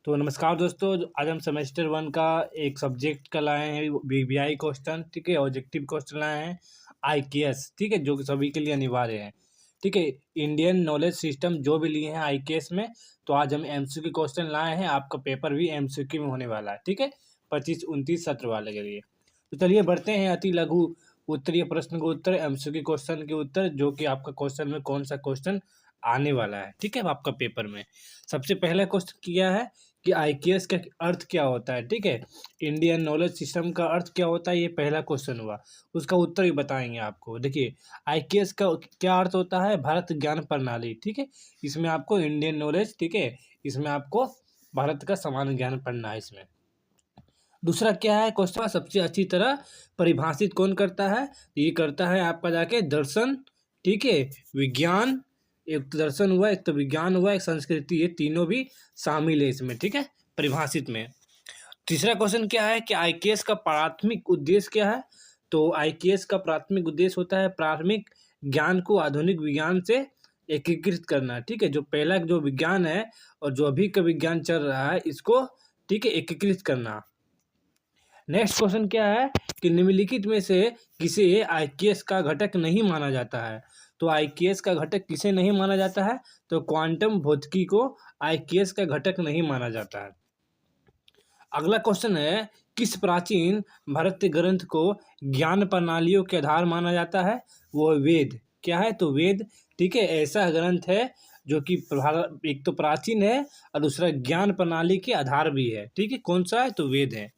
तो नमस्कार दोस्तों, आज हम सेमेस्टर 1 का एक सब्जेक्ट का लाए हैं वीवीआई क्वेश्चन। ठीक है, ऑब्जेक्टिव क्वेश्चन लाए हैं आईकेएस। ठीक है, जो कि सभी के लिए अनिवार्य है। ठीक है, इंडियन नॉलेज सिस्टम जो भी लिए हैं आईकेएस में, तो आज हम एमसीक्यू क्वेश्चन लाए हैं। आपका पेपर भी एमसीक्यू में होने वाला है। ठीक है, 25-29 सत्र वाले के लिए। तो चलिए बढ़ते हैं अति लघु उत्तरीय प्रश्न के उत्तर, एमसीक्यू क्वेश्चन के उत्तर, जो कि आपका क्वेश्चन में कौन सा क्वेश्चन आने वाला है। ठीक है, आपका पेपर में सबसे पहला क्वेश्चन किया है कि आईकेएस का अर्थ क्या होता है। ठीक है, इंडियन नॉलेज सिस्टम का अर्थ क्या होता है, ये पहला क्वेश्चन हुआ। उसका उत्तर भी बताएंगे आपको। देखिए, आईकेएस का क्या अर्थ होता है, भारत ज्ञान प्रणाली। ठीक है, इसमें आपको इंडियन नॉलेज, ठीक है, इसमें आपको भारत का समान ज्ञान पढ़ना है इसमें। दूसरा क्या है क्वेश्चन, सबसे अच्छी तरह परिभाषित कौन करता है, ये करता है आपका जाके दर्शन। ठीक है, विज्ञान, एक तो दर्शन हुआ, एक तो विज्ञान हुआ, एक संस्कृति, ये तीनों भी शामिल है इसमें। ठीक है, परिभाषित में। तीसरा क्वेश्चन क्या है कि आईकेएस का प्राथमिक उद्देश्य क्या है। तो आईकेएस का प्राथमिक उद्देश्य होता है प्राथमिक ज्ञान को आधुनिक विज्ञान से एकीकृत करना। ठीक है, जो पहला जो विज्ञान है और जो अभी का विज्ञान चल रहा है, इसको, ठीक है, एकीकृत करना। नेक्स्ट क्वेश्चन क्या है कि निम्नलिखित में से किसे आईकेएस का घटक नहीं माना जाता है। तो आईकेएस का घटक किसे नहीं माना जाता है, तो क्वांटम भौतिकी को आईकेएस का घटक नहीं माना जाता है। अगला क्वेश्चन है, किस प्राचीन भारतीय ग्रंथ को ज्ञान प्रणालियों के आधार माना जाता है। वो वेद। क्या है, तो वेद। ठीक है, ऐसा ग्रंथ है जो कि एक तो प्राचीन है और दूसरा ज्ञान प्रणाली के आधार भी है। ठीक है, कौन सा है, तो वेद है।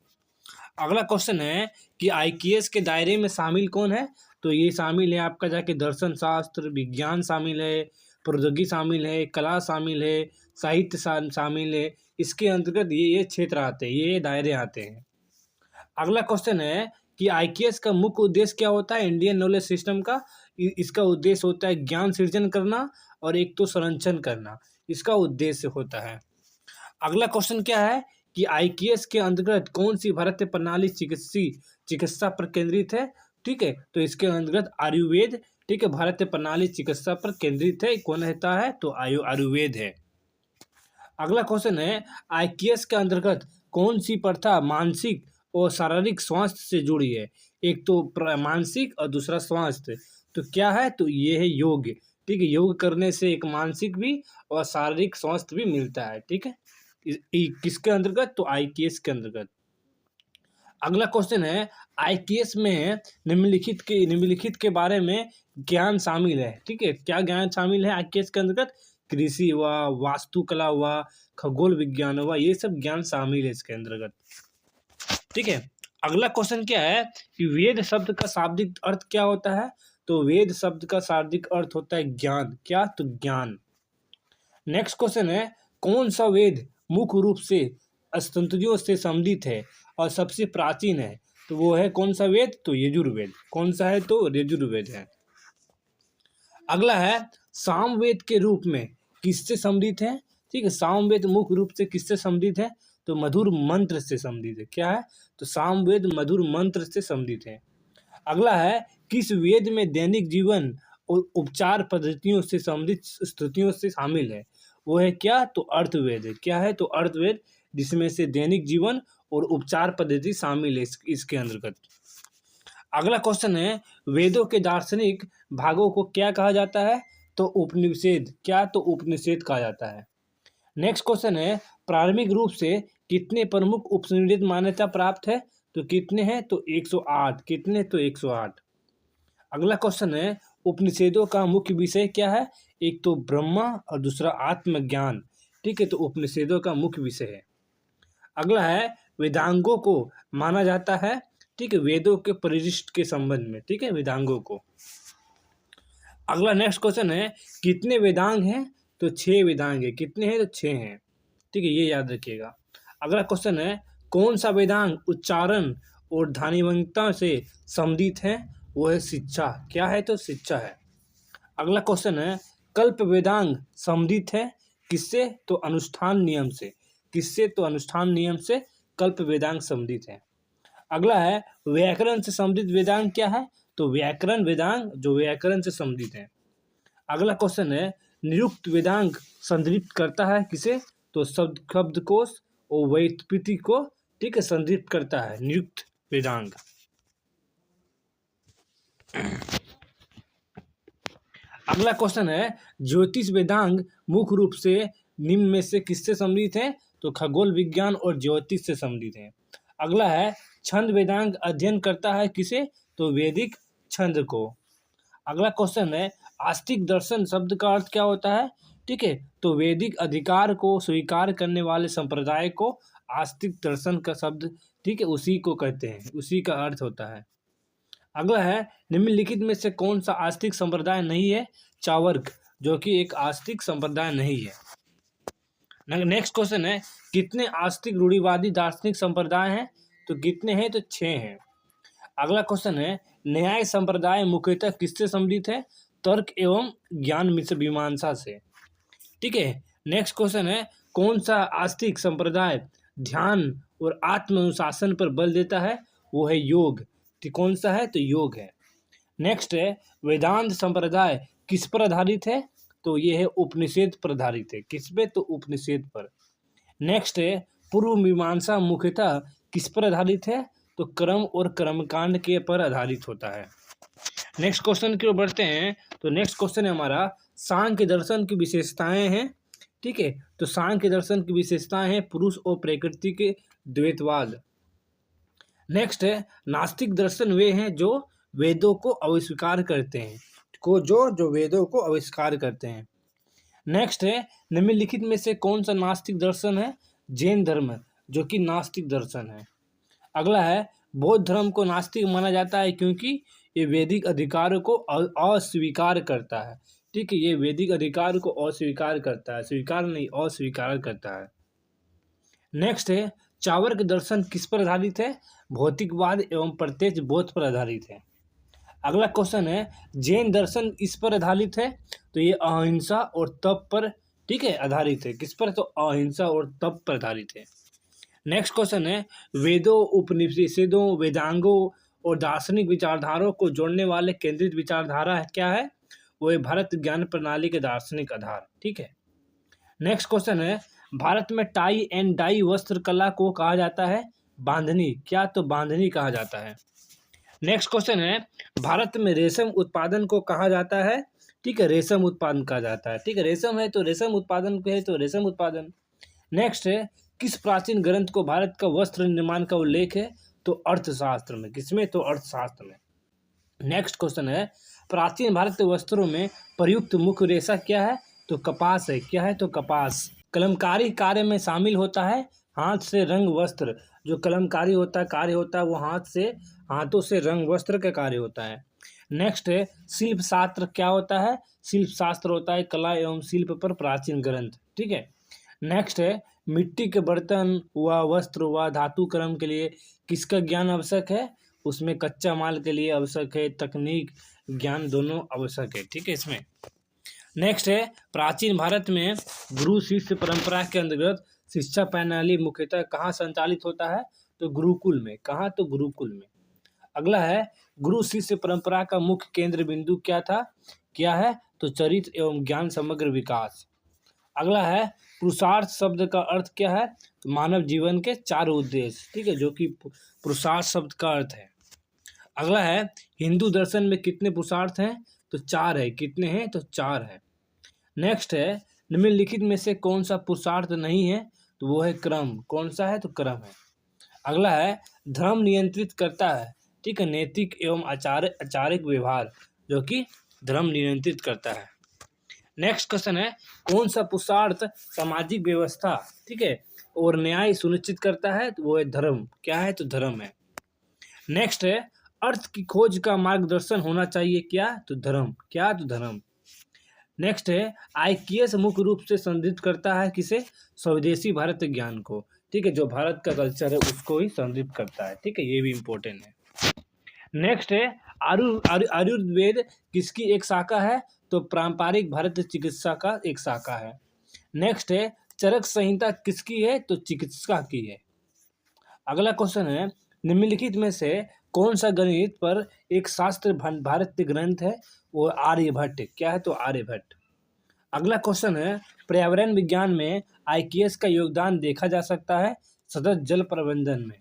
अगला क्वेश्चन है कि आईकेएस के दायरे में शामिल कौन है। तो ये शामिल है आपका जाके दर्शन शास्त्र, विज्ञान शामिल है, प्रौद्योगिकी शामिल है, कला शामिल है, साहित्य शामिल है। इसके अंतर्गत ये क्षेत्र आते हैं, ये दायरे आते हैं। अगला क्वेश्चन है कि आईकेएस का मुख्य उद्देश्य क्या होता है इंडियन नॉलेज सिस्टम का। इसका उद्देश्य होता है ज्ञान सृजन करना और एक तो संरक्षण करना, इसका उद्देश्य होता है। अगला क्वेश्चन क्या है कि आईकेएस के अंतर्गत कौन सी भारतीय प्रणाली चिकित्सा पर केंद्रित है। ठीक है, तो इसके अंतर्गत आयुर्वेद। ठीक है, भारतीय प्रणाली चिकित्सा पर केंद्रित है, कौन रहता है, तो आयुर्वेद है। अगला क्वेश्चन है, आईकेएस के अंतर्गत कौन सी प्रथा मानसिक और शारीरिक स्वास्थ्य से जुड़ी है। एक तो मानसिक और दूसरा स्वास्थ्य, तो क्या है, तो ये है योग। ठीक है, योग करने से एक मानसिक भी और शारीरिक स्वास्थ्य भी मिलता है। ठीक है, किसके अंतर्गत, तो आईकेएस के अंतर्गत। अगला क्वेश्चन है, आईकेएस में निम्नलिखित के बारे में ज्ञान शामिल है। ठीक है, क्या ज्ञान शामिल है आईकेएस के अंतर्गत, कृषि हुआ, वास्तुकला हुआ, खगोल विज्ञान हुआ, ये सब ज्ञान शामिल है इसके अंतर्गत। ठीक है, अगला क्वेश्चन क्या है कि वेद शब्द का शाब्दिक अर्थ क्या होता है। तो वेद शब्द का शाब्दिक अर्थ होता है ज्ञान। क्या, तो ज्ञान। नेक्स्ट क्वेश्चन है, कौन सा वेद मुख्य रूप से स्तुतियों से संबंधित है और सबसे प्राचीन है। तो वो है कौन सा वेद, तो यजुर्वेद। कौन सा है, तो यजुर्वेद है। अगला है, सामवेद के रूप में किससे संबंधित है। ठीक है, सामवेद मुख्य रूप से किससे संबंधित है, तो मधुर मंत्र से संबंधित है। क्या है, तो सामवेद मधुर मंत्र से संबंधित है। अगला है, किस वेद में दैनिक जीवन और उपचार पद्धतियों से संबंधित स्तुतियों से शामिल है। वो है क्या, तो अर्थवेद है। क्या है, तो अर्थवेद, जिसमें से दैनिक जीवन और उपचार पद्धति शामिल है इसके अंतर्गत। अगला क्वेश्चन है, वेदों के दार्शनिक भागों को क्या कहा जाता है। तो उपनिषद। क्या, तो उपनिषद कहा जाता है। नेक्स्ट क्वेश्चन है, प्रारंभिक रूप से कितने प्रमुख उपनिषद मान्यता प्राप्त है। तो कितने हैं, तो 108। कितने, तो 108। अगला क्वेश्चन है, उपनिषदों का मुख्य विषय क्या है। एक तो ब्रह्मा और दूसरा आत्मज्ञान। ठीक है, तो उपनिषदों का मुख्य विषय है। अगला है, वेदांगों को माना जाता है। ठीक है, वेदों के परिशिष्ट के संबंध में। ठीक है, वेदांगों को। अगला नेक्स्ट क्वेश्चन है, कितने वेदांग हैं। तो 6 वेदांग है। कितने हैं, तो 6 हैं। ठीक है, ये याद रखिएगा। अगला क्वेश्चन है, कौन सा वेदांग उच्चारण और ध्वनिभंगता से संबंधित है। वो है शिक्षा। क्या है, तो शिक्षा है। अगला क्वेश्चन है, कल्प वेदांग संबंधित है किससे, तो अनुष्ठान नियम से। किससे, तो अनुष्ठान नियम से कल्प वेदांग संबंधित है। अगला है, व्याकरण से संबंधित वेदांग क्या है। तो व्याकरण वेदांग जो व्याकरण से संबंधित है। अगला क्वेश्चन है, निरुक्त वेदांग संदर्भित करता है किसे। तो शब्दकोश और व्युत्पत्ति को, ठीक है, संदर्भित करता है। नियुक्त वेदांग। अगला क्वेश्चन है, ज्योतिष वेदांग मुख्य रूप से निम्न में से किससे संबंधित है? तो खगोल विज्ञान और ज्योतिष से संबंधित है। अगला है, छंद वेदांग अध्ययन करता है किसे? तो वैदिक छंद को। अगला क्वेश्चन है, आस्तिक दर्शन शब्द का अर्थ क्या होता है? ठीक है, तो वैदिक अधिकार को स्वीकार करने वाले संप्रदाय को आस्तिक दर्शन का शब्द, ठीक है, उसी को कहते हैं, उसी का अर्थ होता है। अगला है, निम्नलिखित में से कौन सा आस्तिक संप्रदाय नहीं है? चावर्क, जो कि एक आस्तिक संप्रदाय नहीं है। नेक्स्ट क्वेश्चन है, कितने आस्तिक रूढ़िवादी दार्शनिक संप्रदाय हैं? तो कितने हैं? तो 6 हैं। अगला क्वेश्चन है, न्याय संप्रदाय मुख्यतः किससे संबंधित है? तर्क एवं ज्ञान मीमांसा से। ठीक है। नेक्स्ट क्वेश्चन है, कौन सा आस्तिक संप्रदाय ध्यान और आत्म अनुशासन पर बल देता है? वो है योग। तो कौन सा है? तो योग है। नेक्स्ट है, वेदांत संप्रदाय किस पर आधारित है? तो ये है उपनिषद पर आधारित है। किस पे? तो उपनिषद पर। नेक्स्ट है, पूर्व मीमांसा मुख्यतः किस पर आधारित है? तो क्रम और कर्मकांड के पर आधारित होता है। नेक्स्ट क्वेश्चन की ओर बढ़ते हैं। तो नेक्स्ट क्वेश्चन है हमारा, सांख्य दर्शन की विशेषताएं हैं। ठीक है, तो सांख्य दर्शन की विशेषताएं हैं पुरुष और प्रकृति के द्वैतवाद। नेक्स्ट है, नास्तिक दर्शन वे हैं जो वेदों को अविष्कार करते हैं, जो वेदों को अविष्कार करते हैं। नेक्स्ट है, निम्नलिखित में से कौन सा नास्तिक दर्शन है? जैन धर्म, जो कि नास्तिक दर्शन है। अगला है, बौद्ध धर्म को नास्तिक माना जाता है क्योंकि ये वैदिक अधिकार को अस्वीकार करता है। ठीक है, ये वैदिक अधिकार को अस्वीकार करता है, स्वीकार नहीं अस्वीकार करता है। नेक्स्ट है, चावर्क दर्शन किस पर आधारित है? भौतिकवाद एवं प्रत्यक्ष बोध पर आधारित है। अगला क्वेश्चन है, जैन दर्शन इस पर आधारित है? तो ये अहिंसा और तप पर, ठीक है, आधारित है। किस पर? तो अहिंसा और तप पर आधारित है। नेक्स्ट क्वेश्चन है, वेदों, उपनिषदों, वेदांगों और दार्शनिक विचारधाराओं को जोड़ने वाले केंद्रित विचारधारा है क्या है? वो है भारत ज्ञान प्रणाली के दार्शनिक आधार। ठीक है। नेक्स्ट क्वेश्चन है, भारत में टाई एंड डाई वस्त्र कला को कहा जाता है बांधनी। क्या? तो बांधनी कहा जाता है। नेक्स्ट क्वेश्चन है, भारत में रेशम उत्पादन को कहा जाता है? ठीक है, रेशम उत्पादन कहा जाता है। ठीक है, रेशम है तो रेशम उत्पादन है तो रेशम उत्पादन। नेक्स्ट है, किस प्राचीन ग्रंथ को भारत का वस्त्र निर्माण का उल्लेख है? तो अर्थशास्त्र में। किसमें? तो अर्थशास्त्र में। नेक्स्ट क्वेश्चन है, प्राचीन भारतीय वस्त्रों में प्रयुक्त मुख्य रेशा क्या है? तो कपास है। क्या है? तो कपास। कलमकारी कार्य में शामिल होता है हाथ से रंग वस्त्र। जो कलमकारी होता है, कार्य होता है, वो हाथों से रंग वस्त्र का कार्य होता है। नेक्स्ट है, शिल्प शास्त्र क्या होता है? शिल्प शास्त्र होता है कला एवं शिल्प पर प्राचीन ग्रंथ। ठीक है। नेक्स्ट है, मिट्टी के बर्तन व वस्त्र व धातु कर्म के लिए किसका ज्ञान आवश्यक है? उसमें कच्चा माल के लिए आवश्यक है, तकनीक ज्ञान दोनों आवश्यक है। ठीक है। इसमें नेक्स्ट है, प्राचीन भारत में गुरु शिष्य परंपरा के अंतर्गत शिक्षा प्रणाली मुख्यतः कहाँ संचालित होता है? तो गुरुकुल में। कहाँ? तो गुरुकुल में। अगला है, गुरु शिष्य परंपरा का मुख्य केंद्र बिंदु क्या था? क्या है? तो चरित्र एवं ज्ञान समग्र विकास। अगला है, पुरुषार्थ शब्द का अर्थ क्या है? तो मानव जीवन के 4 उद्देश्य। ठीक है, जो कि पुरुषार्थ शब्द का अर्थ है। अगला है, हिंदू दर्शन में कितने पुरुषार्थ हैं? तो 4 है। कितने हैं? तो 4 है। नेक्स्ट है, निम्नलिखित में से कौन सा पुरुषार्थ नहीं है? तो वो है क्रम। कौन सा है? तो क्रम है। अगला है, धर्म नियंत्रित करता है, ठीक है, नैतिक एवं आचारिक व्यवहार, जो कि धर्म नियंत्रित करता है। नेक्स्ट क्वेश्चन है, कौन सा पुरुषार्थ सामाजिक व्यवस्था, ठीक है, और न्याय सुनिश्चित करता है? तो वो है धर्म। क्या है? तो धर्म है। नेक्स्ट है, अर्थ की खोज का मार्गदर्शन होना चाहिए क्या? तो धर्म। क्या? तो धर्म। नेक्स्ट है, आईक्यूएस मुख्य रूप से संदर्भित करता है किसे? स्वदेशी भारत ज्ञान को। ठीक है, जो भारत का कल्चर है उसको ही संदर्भित करता है। ठीक है, ये भी इम्पोर्टेंट है। नेक्स्ट है, आयुर्वेद किसकी एक शाखा है? तो पारंपरिक भारतीय चिकित्सा का एक शाखा है। नेक्स्ट है, चरक संहिता किसकी है? तो चिकित्सा की है। अगला क्वेश्चन है, निम्नलिखित में से कौन सा गणित पर एक शास्त्र भारतीय ग्रंथ है? वो आर्यभट्ट। क्या है? तो आर्यभट्ट। अगला क्वेश्चन है, पर्यावरण विज्ञान में आईकेएस का योगदान देखा जा सकता है सतत जल प्रबंधन में।